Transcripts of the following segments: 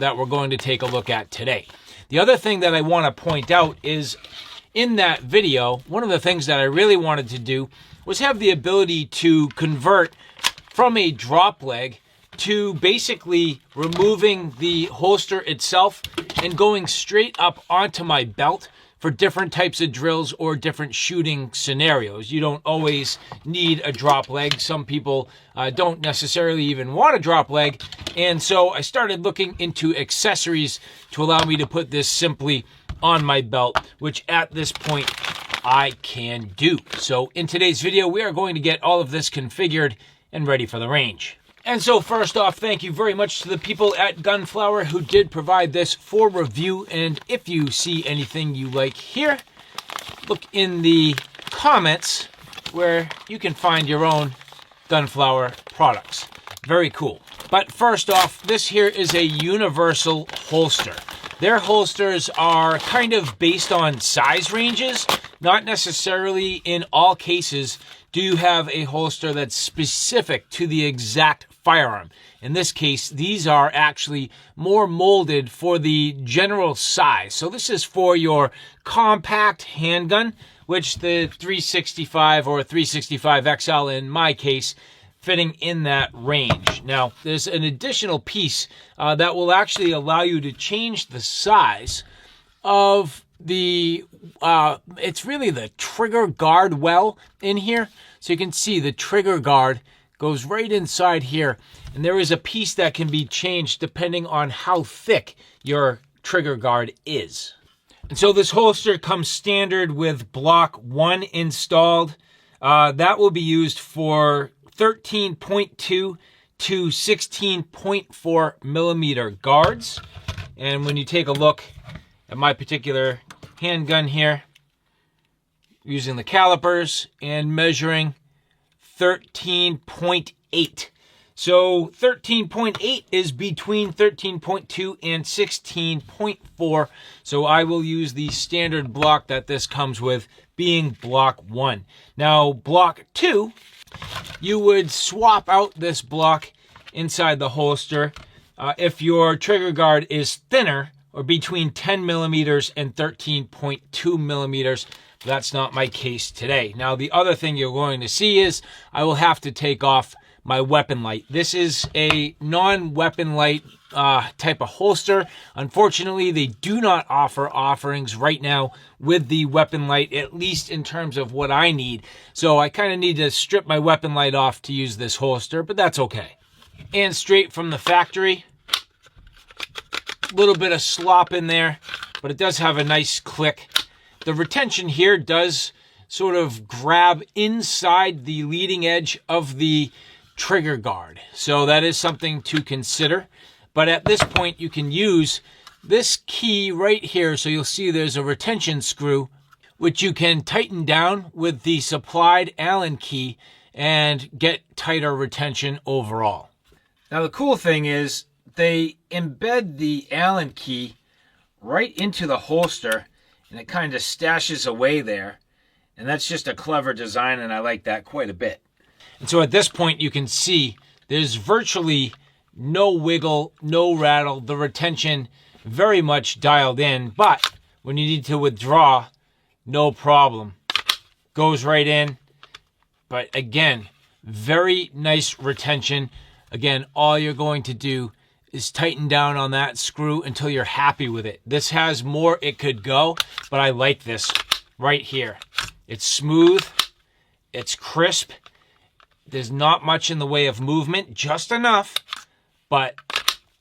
that we're going to take a look at today. The other thing that I want to point out is in that video, one of the things that I really wanted to do was have the ability to convert from a drop leg to basically removing the holster itself and going straight up onto my belt for different types of drills or different shooting scenarios. You don't always need a drop leg. Some people don't necessarily even want a drop leg. And so I started looking into accessories to allow me to put this simply on my belt, which at this point I can do. So in today's video, we are going to get all of this configured and ready for the range. And so first off, thank you very much to the people at Gunflower who did provide this for review. And if you see anything you like here, look in the comments where you can find your own Gunflower products. Very cool. But first off, this here is a universal holster. Their holsters are kind of based on size ranges, not necessarily in all cases do you have a holster that's specific to the exact firearm. In this case, these are actually more molded for the general size. So this is for your compact handgun, which the 365 or 365 XL in my case, fitting in that range. Now, there's an additional piece that will actually allow you to change the size of the, it's really the trigger guard well in here. So you can see the trigger guard goes right inside here. And there is a piece that can be changed depending on how thick your trigger guard is. And so this holster comes standard with block 1 installed. That will be used for 13.2 to 16.4 millimeter guards. And when you take a look at my particular handgun here, using the calipers and measuring 13.8. So 13.8 is between 13.2 and 16.4. So I will use the standard block that this comes with, being block 1. Now block 2, you would swap out this block inside the holster if your trigger guard is thinner or between 10 millimeters and 13.2 millimeters. That's not my case today. Now, the other thing you're going to see is I will have to take off my weapon light. This is a non-weapon light type of holster. Unfortunately, they do not offer offerings right now with the weapon light, at least in terms of what I need. So I kind of need to strip my weapon light off to use this holster, but that's okay. And straight from the factory, a little bit of slop in there, but it does have a nice click. The retention here does sort of grab inside the leading edge of the trigger guard. So that is something to consider. But at this point, you can use this key right here. So you'll see there's a retention screw, which you can tighten down with the supplied Allen key and get tighter retention overall. Now, the cool thing is they embed the Allen key right into the holster, and it kind of stashes away there. And that's just a clever design, and I like that quite a bit. And so at this point, you can see there's virtually no wiggle, no rattle. The retention very much dialed in, but when you need to withdraw, no problem. Goes right in. But again, very nice retention. Again, all you're going to do is tighten down on that screw until you're happy with it. This has more it could go, but I like this right here. It's smooth, it's crisp. There's not much in the way of movement, just enough, but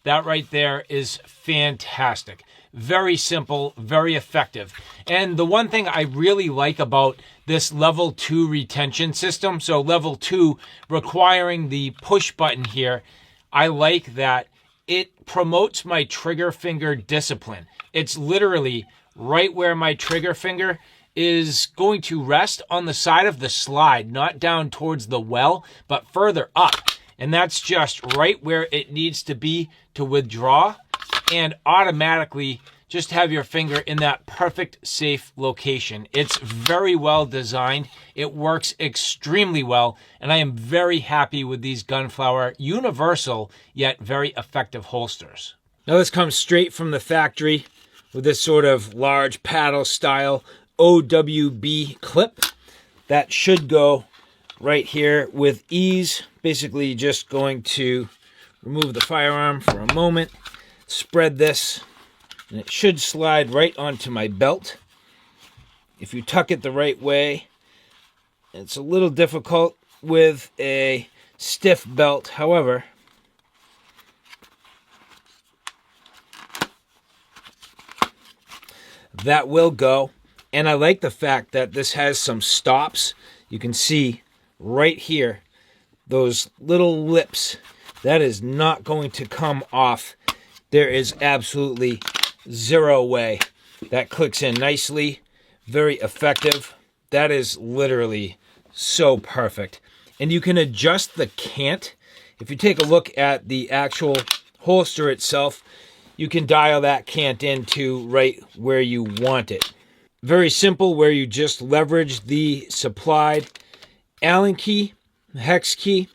that right there is fantastic. Very simple, very effective. And the one thing I really like about this level 2 retention system, so level 2 requiring the push button here, I like that it promotes my trigger finger discipline. It's literally right where my trigger finger is going to rest on the side of the slide, not down towards the well, but further up. And that's just right where it needs to be to withdraw and automatically just have your finger in that perfect safe location. It's very well designed. It works extremely well. And I am very happy with these Gunflower universal yet very effective holsters. Now this comes straight from the factory with this sort of large paddle style OWB clip that should go right here with ease. Basically just going to remove the firearm for a moment, spread this, and it should slide right onto my belt. If you tuck it the right way, it's a little difficult with a stiff belt. However, that will go. And I like the fact that this has some stops. You can see right here, those little lips. That is not going to come off. There is absolutely zero way. That clicks in nicely. Very effective. That is literally so perfect. And you can adjust the cant. If you take a look at the actual holster itself, you can dial that cant into right where you want it. Very simple, where you just leverage the supplied Allen key, hex key,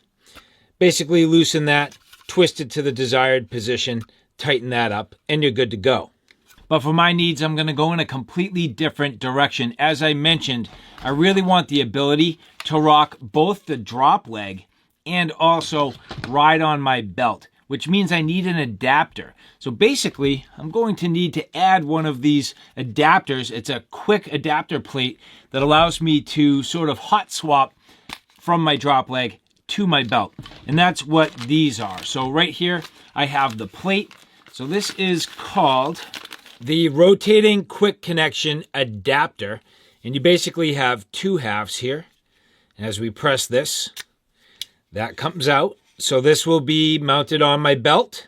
basically loosen that, twist it to the desired position, tighten that up, and you're good to go. But for my needs, I'm going to go in a completely different direction. As I mentioned, I really want the ability to rock both the drop leg and also ride on my belt, which means I need an adapter. So basically, I'm going to need to add one of these adapters. It's a quick adapter plate that allows me to sort of hot swap from my drop leg to my belt. And that's what these are. So right here, I have the plate. So this is called the rotating quick connection adapter. And you basically have two halves here. As we press this, that comes out. So this will be mounted on my belt.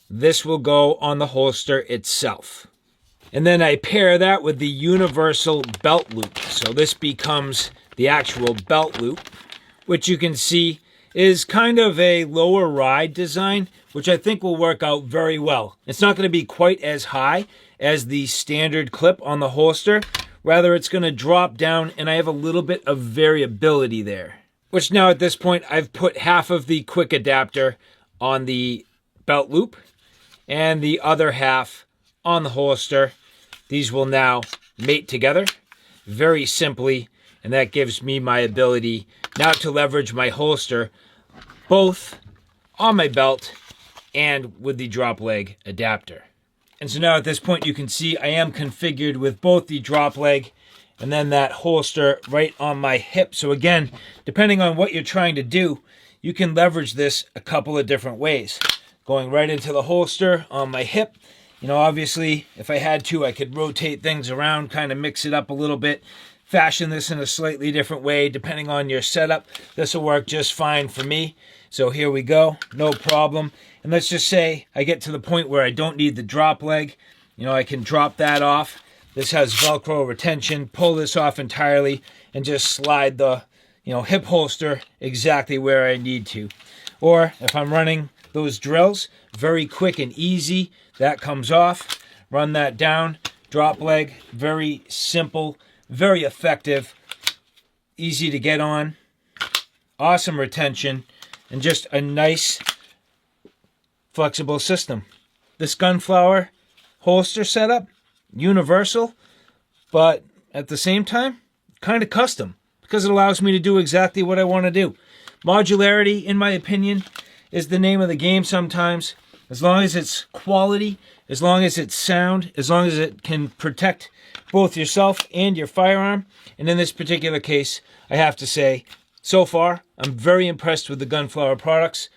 This will go on the holster itself. And then I pair that with the universal belt loop. So this becomes the actual belt loop, which you can see is kind of a lower ride design, which I think will work out very well. It's not going to be quite as high as the standard clip on the holster. Rather, it's going to drop down, and I have a little bit of variability there. Which now at this point, I've put half of the quick adapter on the belt loop and the other half on the holster. These will now mate together very simply, and that gives me my ability now to leverage my holster both on my belt and with the drop leg adapter. And so now at this point, you can see I am configured with both the drop leg and then that holster right on my hip. So again, depending on what you're trying to do, you can leverage this a couple of different ways. Going right into the holster on my hip. You know, obviously, if I had to, I could rotate things around, kind of mix it up a little bit, fashion this in a slightly different way, depending on your setup. This will work just fine for me. So here we go, no problem. And let's just say I get to the point where I don't need the drop leg. You know, I can drop that off. This has Velcro retention, pull this off entirely, and just slide the, hip holster exactly where I need to. Or if I'm running those drills, very quick and easy, that comes off, run that down, drop leg, very simple, very effective, easy to get on, awesome retention, and just a nice flexible system. This Gunflower holster setup, universal, but at the same time, kind of custom, because it allows me to do exactly what I want to do. Modularity, in my opinion, is the name of the game sometimes. As long as it's quality, as long as it's sound, as long as it can protect both yourself and your firearm. And in this particular case, I have to say, so far, I'm very impressed with the Gunflower products.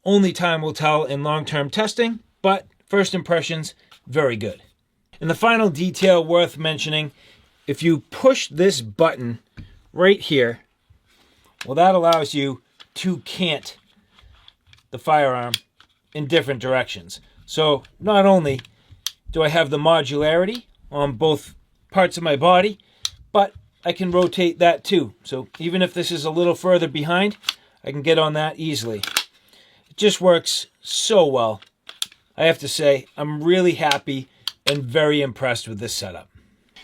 Only time will tell in long-term testing, but first impressions, very good. And the final detail worth mentioning, if you push this button right here, well, that allows you to cant the firearm in different directions. So not only do I have the modularity on both parts of my body, but I can rotate that too. So even if this is a little further behind, I can get on that easily. It just works so well. I have to say, I'm really happy and very impressed with this setup.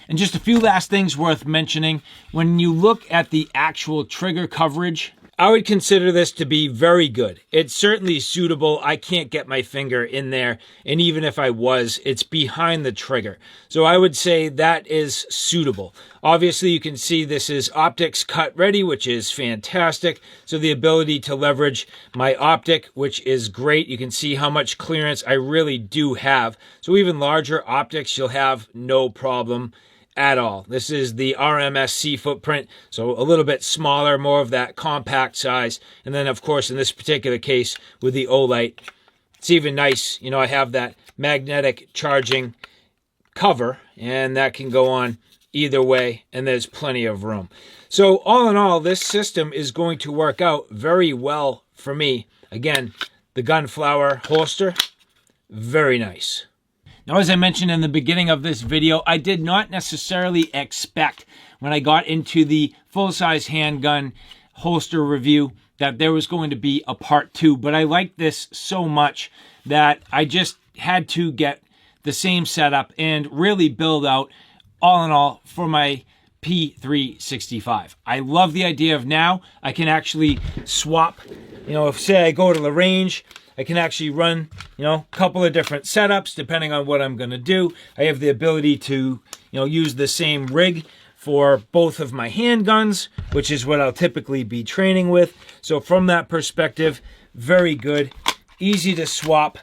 And just a few last things worth mentioning. When you look at the actual trigger coverage, I would consider this to be very good. It's certainly suitable. I can't get my finger in there, and even if I was, it's behind the trigger. So I would say that is suitable. Obviously, you can see this is optics cut ready, which is fantastic. So the ability to leverage my optic, which is great. You can see how much clearance I really do have. So even larger optics, you'll have no problem at all. This is the RMSC footprint, so a little bit smaller, more of that compact size. And then, of course, in this particular case with the Olight, it's even nice. You know, I have that magnetic charging cover, and that can go on either way, and there's plenty of room. So all in all, this system is going to work out very well for me. Again, the Gunflower holster, very nice. Now, as I mentioned in the beginning of this video, I did not necessarily expect when I got into the full-size handgun holster review that there was going to be a part 2, but I like this so much that I just had to get the same setup and really build out, all in all, for my P365. I love the idea of now I can actually swap, you know, if say I go to the range, I can actually run, you know, a couple of different setups depending on what I'm going to do. I have the ability to, you know, use the same rig for both of my handguns, which is what I'll typically be training with. So from that perspective, very good. Easy to swap,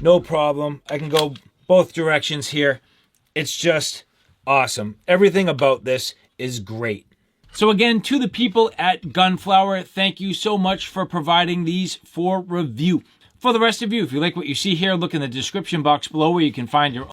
no problem. I can go both directions here. It's just awesome. Everything about this is great. So again, to the people at Gunflower, thank you so much for providing these for review. For the rest of you, if you like what you see here, look in the description box below where you can find your